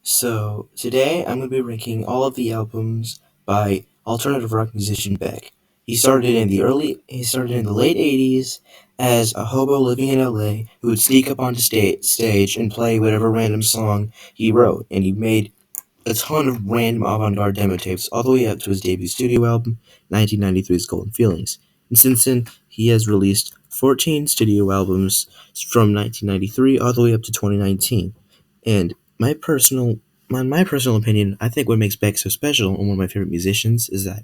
So today I'm going to be ranking all of the albums by alternative rock musician Beck. He started in the late '80s as a hobo living in LA who would sneak up onto stage and play whatever random song he wrote, and he made a ton of random avant-garde demo tapes all the way up to his debut studio album, 1993's Golden Feelings. And since then, he has released 14 studio albums from 1993 all the way up to 2019. And my personal, my personal opinion, I think what makes Beck so special and one of my favorite musicians is that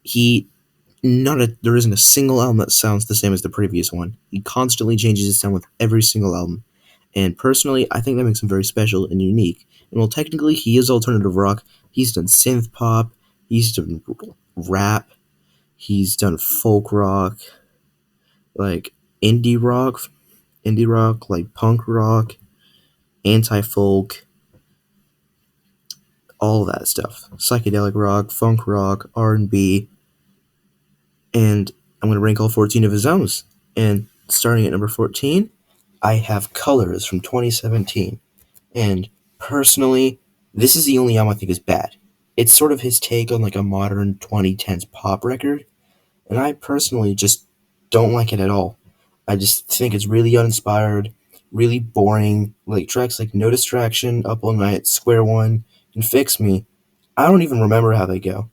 he there isn't a single album that sounds the same as the previous one. He constantly changes his sound with every single album. And personally, I think that makes him very special and unique. And while technically he is alternative rock, he's done synth pop, he's done rap, he's done folk rock, like indie rock, like punk rock, anti folk, all of that stuff. Psychedelic rock, funk rock, R&B, and I'm going to rank all 14 of his albums. And starting at number 14, I have Colors from 2017. And personally, this is the only album I think is bad. It's sort of his take on like a modern 2010s pop record, and I personally just don't like it at all. I just think it's really uninspired, really boring. Like tracks like No Distraction, Up All Night, Square One, and Fix Me. I don't even remember how they go.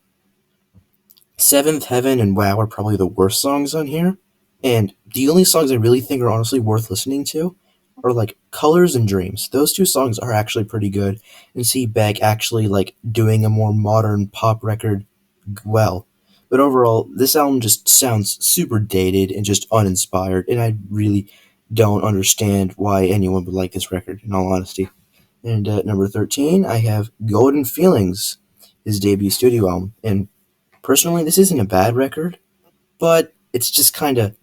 Seventh Heaven and Wow are probably the worst songs on here. And the only songs I really think are honestly worth listening to are like Colors and Dreams. Those two songs are actually pretty good, and see Beck actually like doing a more modern pop record well. But overall, this album just sounds super dated and just uninspired, and I really don't understand why anyone would like this record, in all honesty. And at number 13, I have Golden Feelings, his debut studio album. And personally, this isn't a bad record, but it's just kind of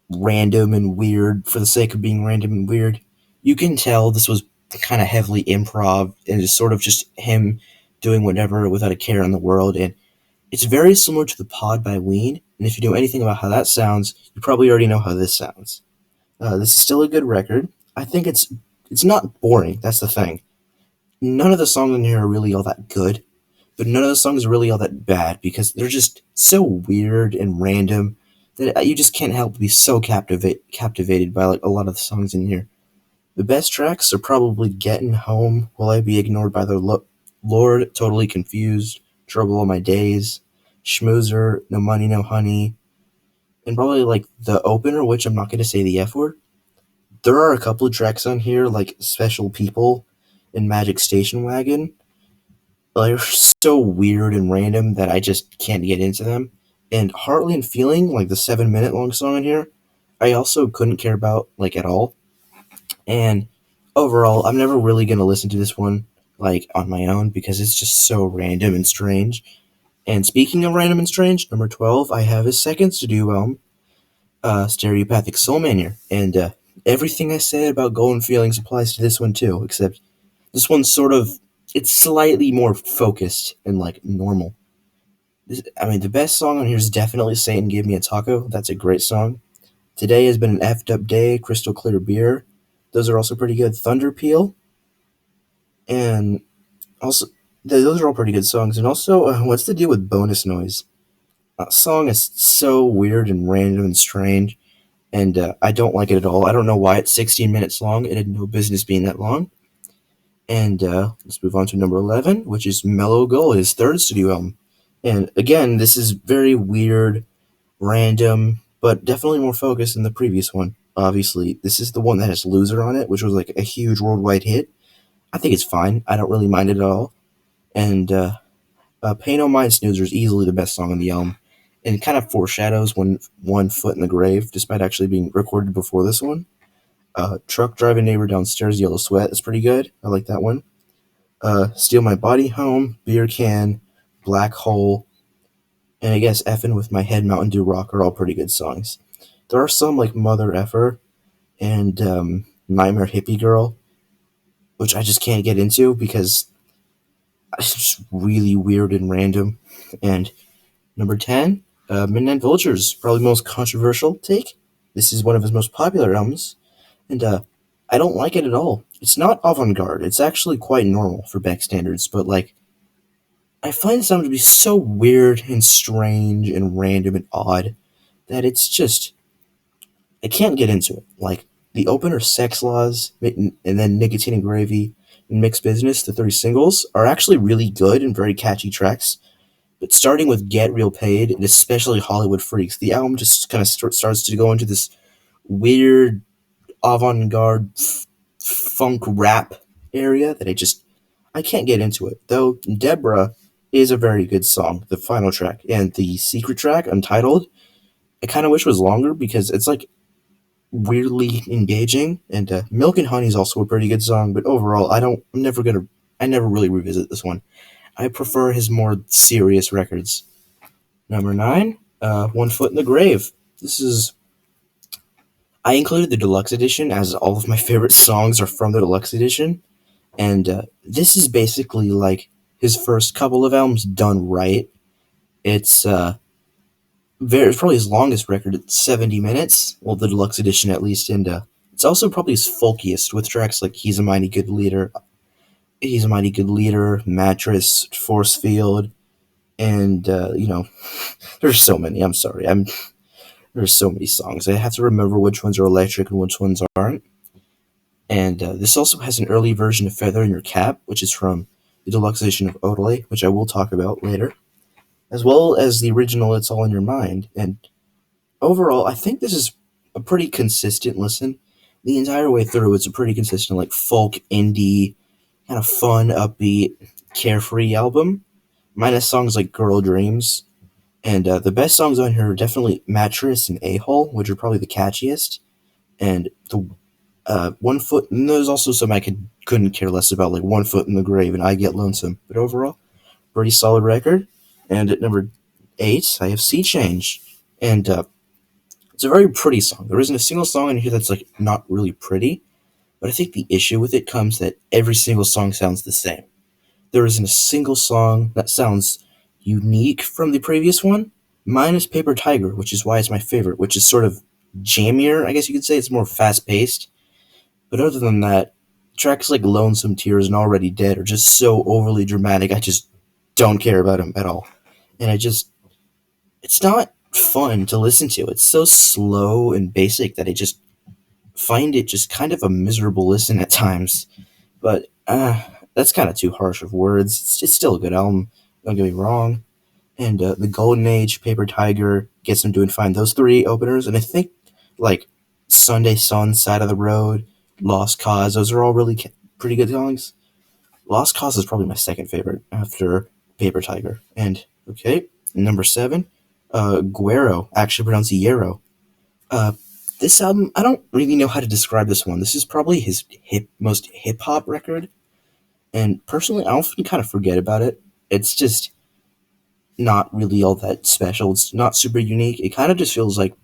random and weird for the sake of being random and weird. You can tell this was kind of heavily improv and just sort of just him doing whatever without a care in the world. And it's very similar to The Pod by Ween. And if you know anything about how that sounds, you probably already know how this sounds. This is still a good record. I think it's not boring. That's the thing. None of the songs in here are really all that good, but none of the songs are really all that bad because they're just so weird and random that you just can't help but be so captivated by like a lot of the songs in here. The best tracks are probably Getting Home, Will I Be Ignored by the Lord, Totally Confused, Trouble All My Days, Schmoozer, No Money, No Honey, and probably like the opener, which I'm not going to say the F word. There are a couple of tracks on here, like Special People and Magic Station Wagon. They're so weird and random that I just can't get into them. And Heartland Feeling, like the 7 minute long song in here, I also couldn't care about like at all. And overall, I'm never really gonna listen to this one like on my own because it's just so random and strange. And speaking of random and strange, number 12, I have his second studio album, Stereopathic Soul Mania. And everything I said about Golden Feelings applies to this one too, except this one's sort of it's slightly more focused and like normal. I mean, the best song on here is definitely Satan Give Me a Taco. That's a great song. Today has been an effed up day, Crystal Clear Beer. Those are also pretty good. Thunder Peel. And also, those are all pretty good songs. And also, what's the deal with Bonus Noise? That song is so weird and random and strange. And I don't like it at all. I don't know why it's 16 minutes long. It had no business being that long. And let's move on to number 11, which is Mellow Goal, his third studio album. And again, this is very weird, random, but definitely more focused than the previous one. Obviously, this is the one that has Loser on it, which was like a huge worldwide hit. I think it's fine. I don't really mind it at all. And Pay No Mind Snoozer is easily the best song on the album. And it kind of foreshadows One Foot in the Grave, despite actually being recorded before this one. Truck Driving Neighbor Downstairs, Yellow Sweat is pretty good. I like that one. Steal My Body Home, Beer Can, Black Hole, and I guess Effin' With My Head, Mountain Dew Rock are all pretty good songs. There are some like Mother Effer and Nightmare Hippie Girl, which I just can't get into because it's just really weird and random. And number 10, Midnight Vultures, probably the most controversial take. This is one of his most popular albums, and I don't like it at all. It's not avant garde. It's actually quite normal for Beck standards, but like I find some to be so weird and strange and random and odd that it's just I can't get into it. Like the opener, Sex Laws, and then Nicotine and Gravy and Mixed Business, the three singles, are actually really good and very catchy tracks. But starting with Get Real Paid and especially Hollywood Freaks, the album just kind of starts to go into this weird avant garde funk rap area that I can't get into it. Though Deborah is a very good song, the final track, and the secret track, Untitled, I kind of wish was longer because it's like weirdly engaging. And Milk and Honey is also a pretty good song, but overall, I never really revisit this one. I prefer his more serious records. Number nine, One Foot in the Grave. This is I included the deluxe edition as all of my favorite songs are from the deluxe edition, and this is basically like his first couple of albums done right. It's it's probably his longest record. It's 70 minutes. Well, the deluxe edition at least, and it's also probably his folkiest with tracks like He's a Mighty Good Leader, Mattress, Force Field, and there's so many. I'm sorry, there's so many songs. I have to remember which ones are electric and which ones aren't. And this also has an early version of Feather in Your Cap, which is from the deluxe edition of Odelay, which I will talk about later, as well as the original It's All in Your Mind. And overall, I think this is a pretty consistent listen. The entire way through, it's a pretty consistent, like, folk, indie, kind of fun, upbeat, carefree album, minus songs like Girl Dreams. And the best songs on here are definitely Mattress and A-Hole, which are probably the catchiest. And the One Foot, and there's also some couldn't care less about, like One Foot in the Grave and I Get Lonesome. But overall, pretty solid record. And at number 8, I have Sea Change. And it's a very pretty song. There isn't a single song in here that's like not really pretty, but I think the issue with it comes that every single song sounds the same. There isn't a single song that sounds unique from the previous one, minus Paper Tiger, which is why it's my favorite, which is sort of jammier, I guess you could say. It's more fast paced. But other than that, tracks like Lonesome Tears and Already Dead are just so overly dramatic, I just don't care about them at all. And it's not fun to listen to. It's so slow and basic that I just find it just kind of a miserable listen at times. But that's kind of too harsh of words. It's still a good album, don't get me wrong. And the Golden Age, Paper Tiger, Gets Them Doing Fine. Those three openers, and I think like Sunday Sun, Side of the Road, Lost Cause. Those are all really pretty good songs. Lost Cause is probably my second favorite after Paper Tiger. And okay, number 7, Guero, actually pronounced Yarrow. Uh, this album, I don't really know how to describe this one. This is probably his most hip hop record, and personally, I often kind of forget about it. It's just not really all that special. It's not super unique. It kind of just feels like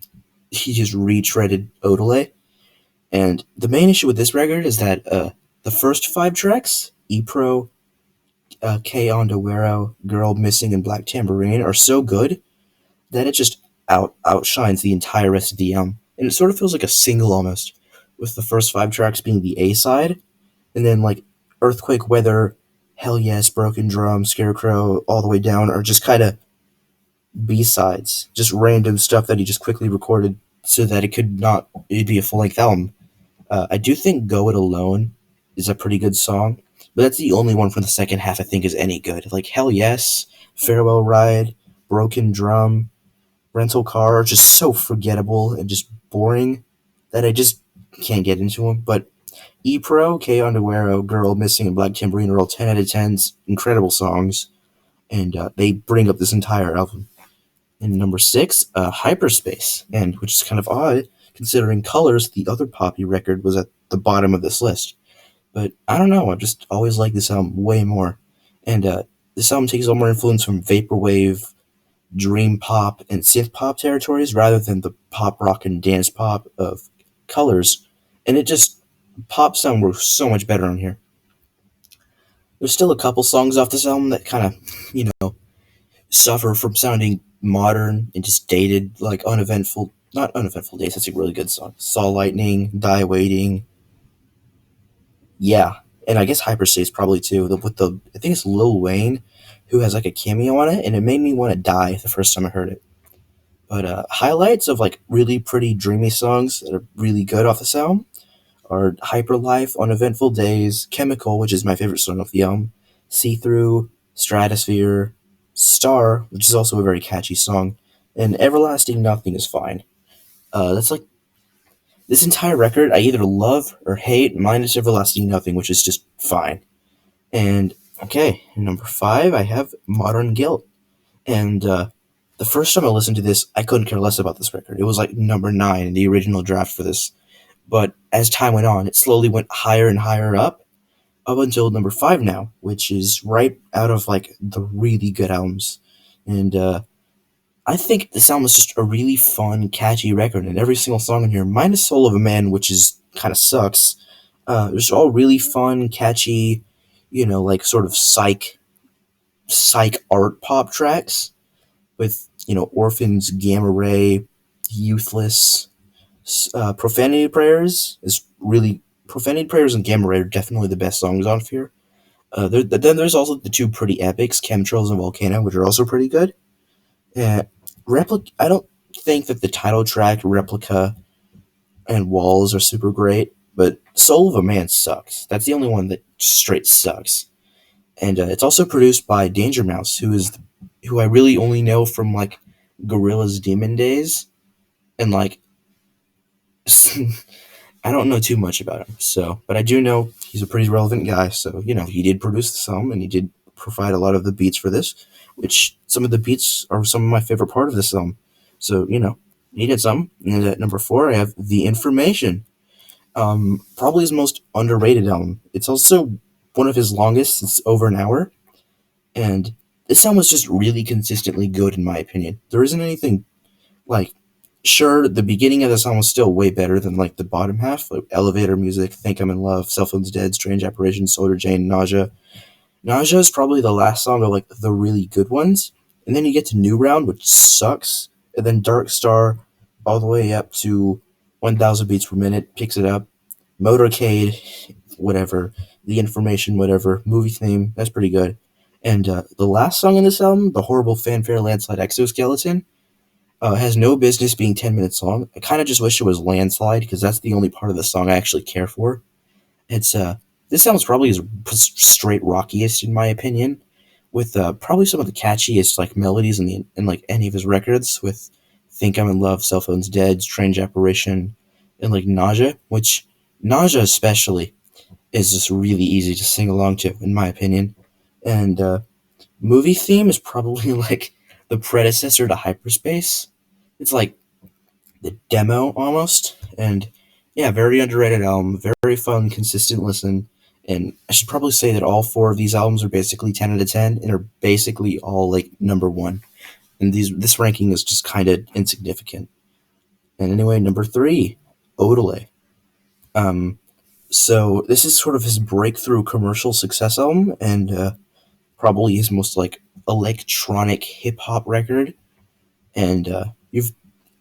he just retreaded Odelay. And the main issue with this record is that the first 5 tracks, E-Pro, K Ondawero, Girl Missing, and Black Tambourine, are so good that it just outshines the entire rest of the album. And it sort of feels like a single almost, with the first 5 tracks being the A side, and then like Earthquake Weather, Hell Yes, Broken Drum, Scarecrow, all the way down are just kind of B sides, just random stuff that he just quickly recorded so that it'd be a full length album. I do think Go It Alone is a pretty good song, but that's the only one from the second half I think is any good. Like Hell Yes, Farewell Ride, Broken Drum, Rental Car are just so forgettable and just boring that I just can't get into them. But E-Pro, K Underwear, Girl Missing, and Black Tambourine are all 10 out of 10s, incredible songs, and they bring up this entire album. And number 6, Hyperspace, and which is kind of odd considering Colors, the other poppy record, was at the bottom of this list. But I don't know, I just always like this album way more. And this album takes a lot more influence from vaporwave, dream pop, and synth pop territories rather than the pop rock and dance pop of Colors. And it just pop sound works so much better on here. There's still a couple songs off this album that kind of, suffer from sounding modern and just dated, like Uneventful. Not Uneventful Days, that's a really good song. Saw Lightning, Die Waiting, Yeah, and I guess Hyperstate's probably too. With the I think it's Lil Wayne who has like a cameo on it, and it made me want to die the first time I heard it. But highlights of like really pretty dreamy songs that are really good off this album are Hyper Life, Uneventful Days, Chemical, which is my favorite song off the album, See Through, Stratosphere, Star, which is also a very catchy song, and Everlasting Nothing is fine. That's like this entire record I either love or hate, minus Everlasting Nothing, which is just fine. And okay, number five, I have Modern Guilt. And the first time I listened to this, I couldn't care less about this record. It was like number nine in the original draft for this. But as time went on, it slowly went higher and higher up until number five now, which is right out of like the really good albums. And I think this album is just a really fun, catchy record, and every single song in here, minus Soul of a Man, which is kind of sucks, it's all really fun, catchy, like sort of psych art pop tracks with Orphans, Gamma Ray, Youthless, Profanity Prayers is really Profanity Prayers and Gamma Ray are definitely the best songs on here. Then there's also the two pretty epics, Chemtrails and Volcano, which are also pretty good. Uh, I don't think that the title track, Replica, and Walls are super great, but Soul of a Man sucks. That's the only one that straight sucks. And it's also produced by Danger Mouse, who I really only know from like Gorilla's Demon days, and like I don't know too much about him. But I do know he's a pretty relevant guy. So he did produce the song, and he did provide a lot of the beats for this, which some of the beats are some of my favorite part of this song. So he did some. And at number four, I have The Information. Probably his most underrated album. It's also one of his longest. It's over an hour, and this album was just really consistently good in my opinion. There isn't anything like, sure, the beginning of the song was still way better than like the bottom half, like Elevator Music, Think I'm in Love, Cell Phone's Dead, Strange Apparition, Soldier Jane, Nausea. Nausea is probably the last song of like the really good ones, and then you get to New Round, which sucks, and then Dark Star, all the way up to 1,000 beats per minute, picks it up. Motorcade, whatever. The Information, whatever. Movie Theme, that's pretty good. And the last song in this album, The Horrible Fanfare Landslide Exoskeleton, has no business being 10 minutes long. I kind of just wish it was Landslide because that's the only part of the song I actually care for. It's This sounds probably his straight rockiest in my opinion, with probably some of the catchiest like melodies in like any of his records. With Think I'm in Love, Cell Phone's Dead, Strange Apparition, and like Nausea, which Nausea especially is just really easy to sing along to in my opinion. And Movie Theme is probably like the predecessor to Hyperspace. It's like the demo almost, and yeah, very underrated album, very fun, consistent listen. And I should probably say that all four of these albums are basically 10 out of 10 and are basically all like number one. And this ranking is just kind of insignificant. And anyway, number three, Odelay. Um, so this is sort of his breakthrough commercial success album, and probably his most like electronic hip hop record. And you've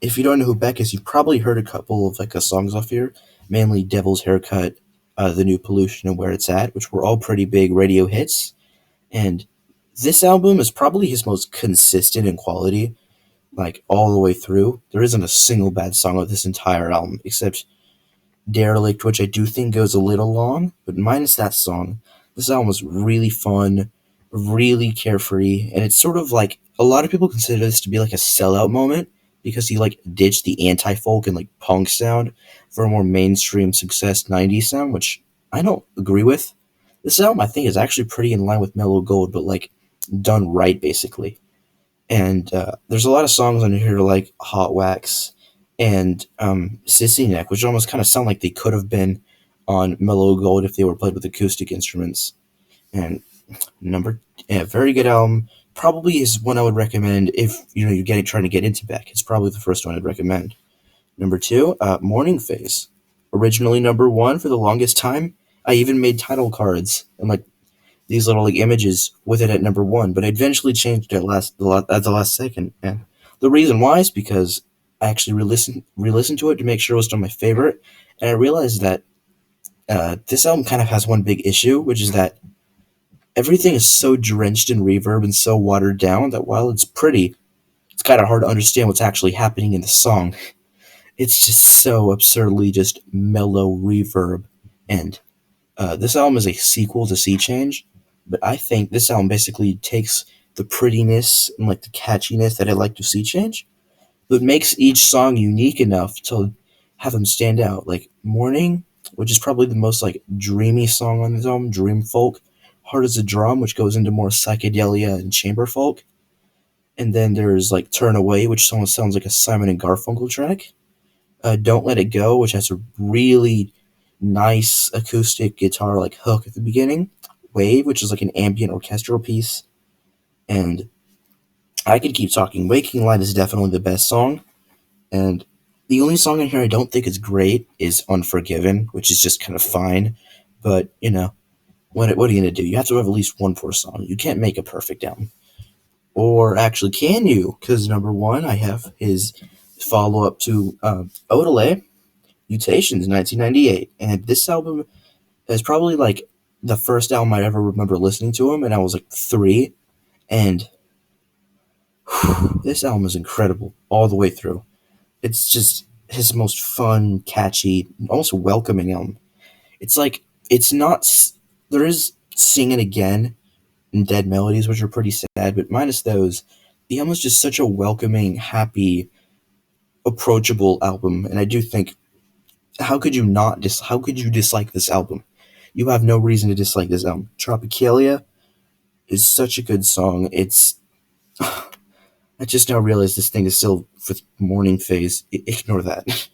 if you don't know who Beck is, you've probably heard a couple of like songs off here, mainly Devil's Haircut, The New Pollution, and Where It's At, which were all pretty big radio hits. And this album is probably his most consistent in quality, like all the way through. There isn't a single bad song of this entire album, except Derelict, which I do think goes a little long, but minus that song, this album was really fun, really carefree, and it's sort of like a lot of people consider this to be like a sellout moment because he like ditched the anti-folk and like punk sound for a more mainstream success 90s sound, which I don't agree with. This album I think is actually pretty in line with Mellow Gold, but like done right basically. And there's a lot of songs on here like Hot Wax and Sissy Neck, which almost kind of sound like they could have been on Mellow Gold if they were played with acoustic instruments. And very good album. Probably is one I would recommend if you're trying to get into Beck. It's probably the first one I'd recommend. Number two, Morning Phase. Originally number one for the longest time. I even made title cards and like these little like images with it at number one, but I eventually changed it at the last second. And the reason why is because I actually re-listened to it to make sure it was still my favorite, and I realized that This album kind of has one big issue, which is that everything is so drenched in reverb and so watered down that while it's pretty, it's kind of hard to understand what's actually happening in the song. It's just so absurdly just mellow reverb. And this album is a sequel to Sea Change, but I think this album basically takes the prettiness and like the catchiness that I like to Sea Change, but makes each song unique enough to have them stand out. Like Morning, which is probably the most like dreamy song on this album, dream folk. Hard as a Drum, which goes into more psychedelia and chamber folk. And then there's like Turn Away, which almost sounds like a Simon and Garfunkel track. Don't Let It Go, which has a really nice acoustic guitar like hook at the beginning. Wave, which is like an ambient orchestral piece. And I could keep talking. Waking Light is definitely the best song. And the only song in here I don't think is great is Unforgiven, which is just kind of fine. But, what are you going to do? You have to have at least one poor song. You can't make a perfect album. Or actually, can you? Because number one, I have his follow up to Odelay, Mutations, 1998. And this album is probably like the first album I ever remember listening to him, and I was like 3. And this album is incredible all the way through. It's just his most fun, catchy, almost welcoming album. It's like, it's not, there is Sing It Again and Dead Melodies, which are pretty sad, but minus those, the album is just such a welcoming, happy, approachable album. And I do think, how could you dislike this album? You have no reason to dislike this album. Tropicalia is such a good song. I just now realized this thing is still for morning phase. Ignore that.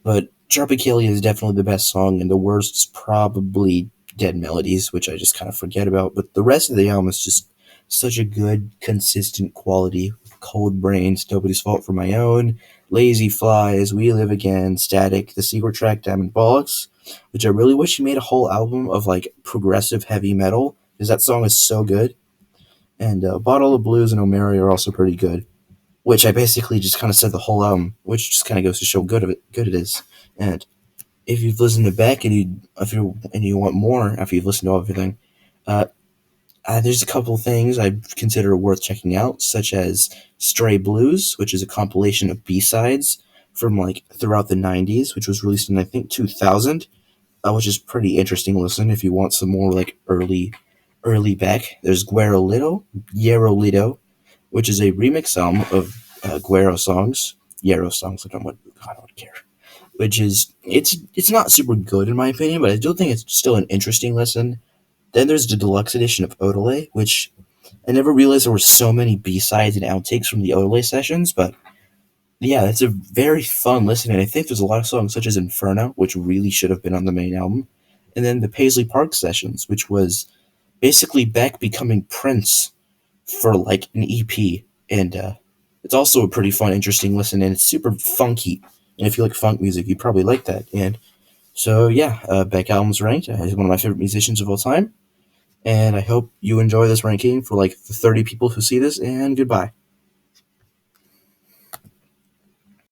But Tropicalia is definitely the best song, and the worst is probably Dead Melodies, which I just kind of forget about. But the rest of the album is just such a good, consistent quality. Cold Brains, Nobody's Fault for My Own, Lazy Flies, We Live Again, Static, the secret track Diamond Bollocks, which I really wish he made a whole album of like progressive heavy metal, because that song is so good. And Bottle of Blues and O'Mary are also pretty good, which I basically just kind of said the whole album, which just kind of goes to show good it is. And if you've listened to Beck and you want more after you've listened to everything, uh, there's a couple things I consider worth checking out, such as Stray Blues, which is a compilation of B-sides from like throughout the 90s, which was released in I think 2000, which is pretty interesting to listen if you want some more like early Beck. There's Guerrolito, which is a remix album of Guero songs. Guero songs, I don't care. Which is it's not super good in my opinion, but I do think it's still an interesting listen. Then there's the deluxe edition of Odelay, which I never realized there were so many B-sides and outtakes from the Odelay sessions, but yeah, it's a very fun listen, and I think there's a lot of songs such as Inferno, which really should have been on the main album, and then the Paisley Park sessions, which was basically Beck becoming Prince for like an EP, and it's also a pretty fun, interesting listen, and it's super funky. And if you like funk music, you probably like that. And so yeah, Beck album's ranked as one of my favorite musicians of all time, and I hope you enjoy this ranking for like the 30 people who see this. And goodbye.